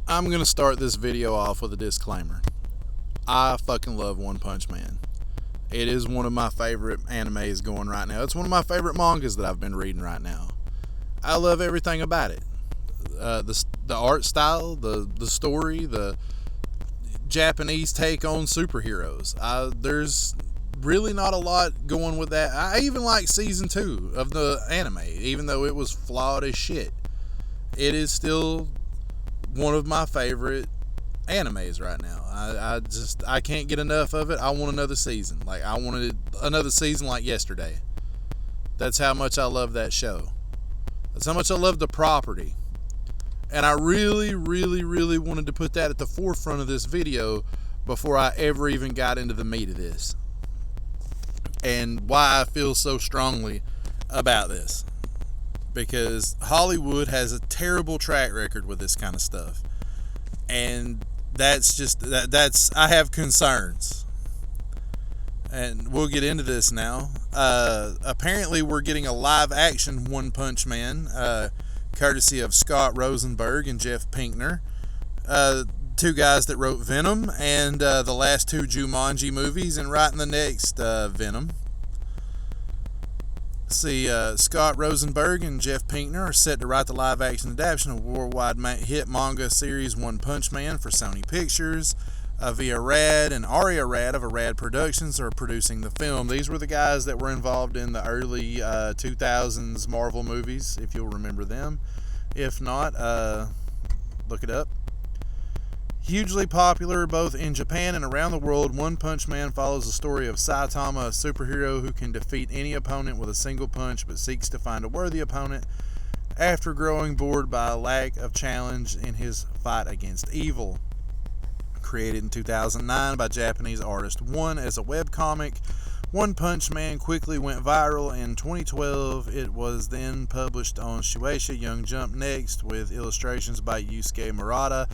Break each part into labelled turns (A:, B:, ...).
A: I'm going to start this video off with a disclaimer. I fucking love One Punch Man. It is one of my favorite animes going right now. It's one of my favorite mangas that I've been reading right now. I love everything about it. The art style, the story, the Japanese take on superheroes. There's really not a lot going with that. I even like season 2 of the anime, even though it was flawed as shit. It is still one of my favorite animes right now. I can't get enough of it. I want another season. Like, I wanted another season like yesterday. That's how much I love that show. That's how much I love the property. And I really, really, really wanted to put that at the forefront of this video before I ever even got into the meat of this. And why I feel so strongly about this. Because Hollywood has a terrible track record with this kind of stuff. And I have concerns. And we'll get into this now. Apparently we're getting a live action One Punch Man, courtesy of Scott Rosenberg and Jeff Pinkner, two guys that wrote Venom and the last two Jumanji movies, and writing the next Venom. See, Scott Rosenberg and Jeff Pinkner are set to write the live-action adaptation of worldwide hit manga series One Punch Man for Sony Pictures. Via Rad and Aria Rad of Rad Productions are producing the film. These were the guys that were involved in the early 2000s Marvel movies, if you'll remember them. If not, look it up. Hugely popular both in Japan and around the world, One Punch Man follows the story of Saitama, a superhero who can defeat any opponent with a single punch but seeks to find a worthy opponent after growing bored by a lack of challenge in his fight against evil. Created in 2009 by Japanese artist One as a webcomic, One Punch Man quickly went viral in 2012. It was then published on Shueisha Young Jump Next with illustrations by Yusuke Murata.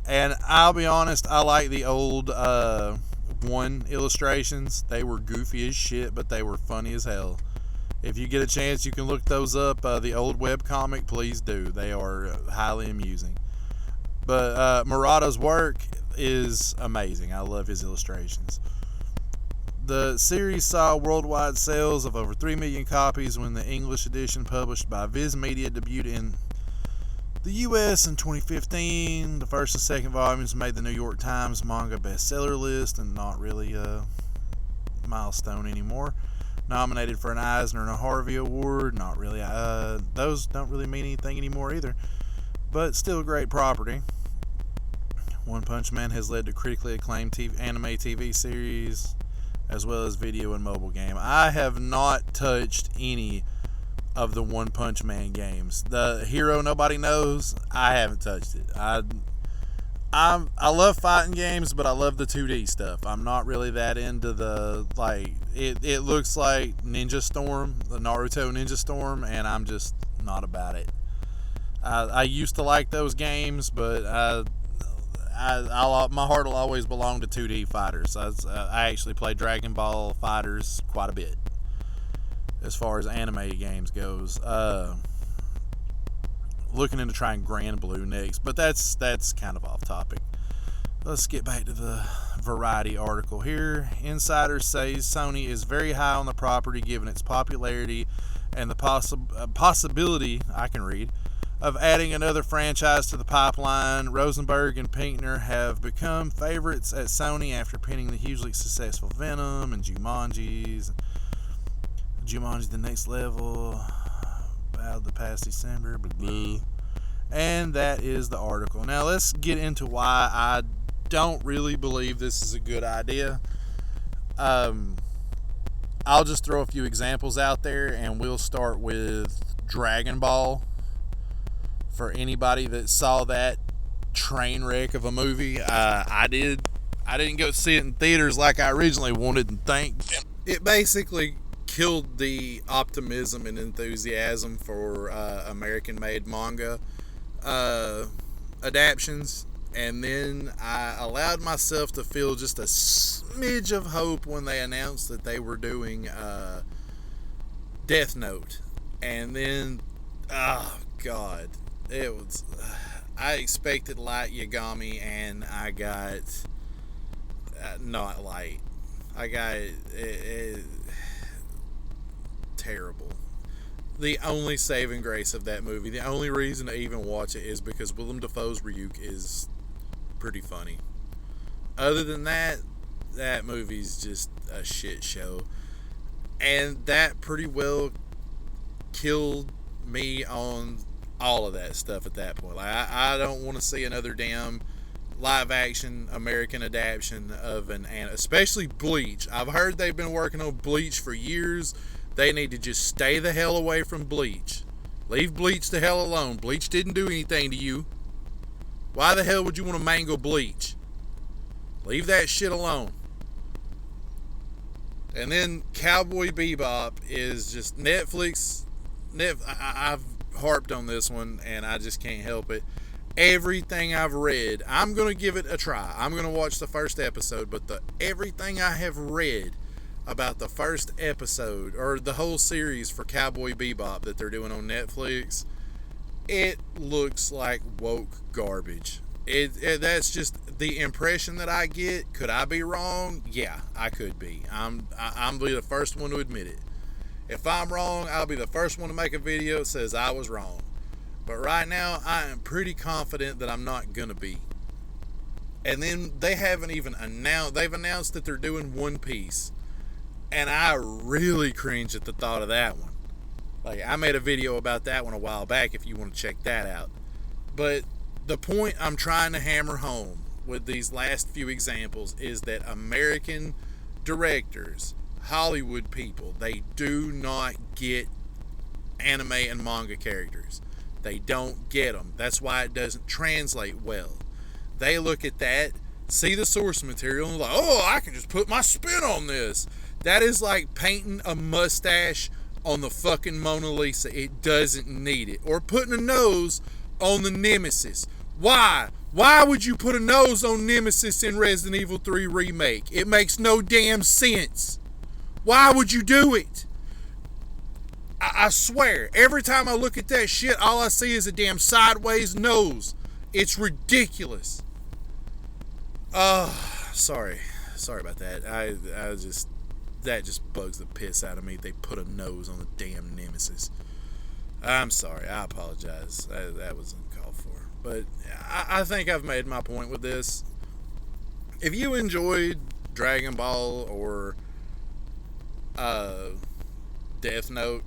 A: And I'll be honest, I like the old One illustrations. They were goofy as shit, but they were funny as hell. If you get a chance, you can look those up. The old webcomic, please do. They are highly amusing. But Murata's work is amazing. I love his illustrations. The series saw worldwide sales of over 3 million copies when the English edition published by Viz Media debuted in the U.S. in 2015. The first and second volumes made the New York Times manga bestseller list, and not really a milestone anymore. Nominated for an Eisner and a Harvey Award. Not really. Those don't really mean anything anymore either. But still a great property. One Punch Man has led to critically acclaimed anime TV series, as well as video and mobile game. I have not touched any of the One Punch Man games. The Hero Nobody Knows, I haven't touched it. I love fighting games, but I love the 2D stuff. I'm not really that into the, like, it looks like Ninja Storm, the Naruto Ninja Storm, and I'm just not about it. I used to like those games, but my heart will always belong to 2D fighters. I actually play Dragon Ball Fighters quite a bit as far as anime games goes. Looking into trying Grand Blue next, but that's kind of off topic. Let's get back to the Variety article here. Insiders say Sony is very high on the property given its popularity and the possibility, I can read, of adding another franchise to the pipeline. Rosenberg and Pinkner have become favorites at Sony after penning the hugely successful Venom and Jumanji The Next Level, about the past December, blah, blah. And that is the article. Now let's get into why I don't really believe this is a good idea. I'll just throw a few examples out there, and we'll start with Dragon Ball. For anybody that saw that train wreck of a movie, I didn't go see it in theaters like I originally wanted and think. It basically killed the optimism and enthusiasm for American-made manga adaptions, and then I allowed myself to feel just a smidge of hope when they announced that they were doing Death Note, and then, oh God, it was. I expected light Yagami, and I got not light. I got terrible. The only saving grace of that movie, the only reason to even watch it, is because Willem Dafoe's Ryuk is pretty funny. Other than that, that movie's just a shit show. And that pretty well killed me on all of that stuff at that point. Like, I don't want to see another damn live action American adaptation of especially Bleach. I've heard they've been working on Bleach for years. They need to just stay the hell away from Bleach. Leave Bleach the hell alone. Bleach didn't do anything to you. Why the hell would you want to mangle Bleach? Leave that shit alone. And then Cowboy Bebop is just Netflix. I've harped on this one, and I just can't help it. Everything I've read, I'm going to give it a try. I'm going to watch the first episode, but everything I have read about the first episode, or the whole series for Cowboy Bebop that they're doing on Netflix, it looks like woke garbage. That's just the impression that I get. Could I be wrong? Yeah, I could be. I'm the first one to admit it. If I'm wrong, I'll be the first one to make a video that says I was wrong. But right now, I am pretty confident that I'm not gonna be. And then they haven't even announced. They've announced that they're doing One Piece, and I really cringe at the thought of that one. Like, I made a video about that one a while back if you want to check that out. But the point I'm trying to hammer home with these last few examples is that American directors, Hollywood people, they do not get anime and manga characters. They don't get them. That's why it doesn't translate well. They look at that, see the source material, and like, oh, I can just put my spin on this. That is like painting a mustache on the fucking Mona Lisa. It doesn't need it. Or putting a nose on the Nemesis. Why? Why would you put a nose on Nemesis in Resident Evil 3 Remake? It makes no damn sense. Why would you do it? I swear, every time I look at that shit, all I see is a damn sideways nose. It's ridiculous. Sorry about that. That just bugs the piss out of me. They put a nose on the damn Nemesis. I'm sorry. I apologize. That was uncalled for. But I think I've made my point with this. If you enjoyed Dragon Ball or Death Note,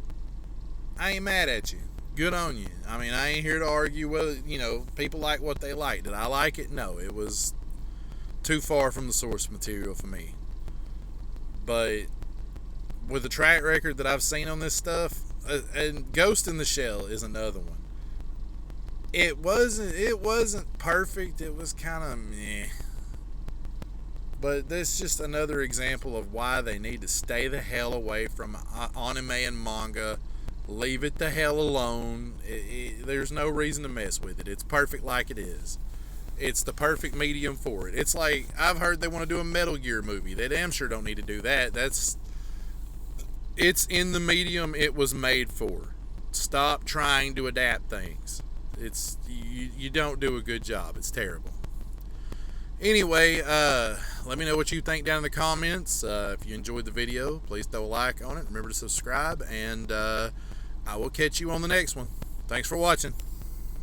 A: I ain't mad at you. Good on you. I mean, I ain't here to argue whether, people like what they like. Did I like it? No, it was too far from the source material for me. But with the track record that I've seen on this stuff, and Ghost in the Shell is another one. It wasn't perfect. It was kind of meh. But that's just another example of why they need to stay the hell away from anime and manga. Leave it the hell alone. There's no reason to mess with it. It's perfect like it is. It's the perfect medium for it. It's like, I've heard they want to do a Metal Gear movie. They damn sure don't need to do that. It's in the medium it was made for. Stop trying to adapt things. You don't do a good job. It's terrible. Anyway, let me know what you think down in the comments. If you enjoyed the video, please throw a like on it. Remember to subscribe, and I will catch you on the next one. Thanks for watching.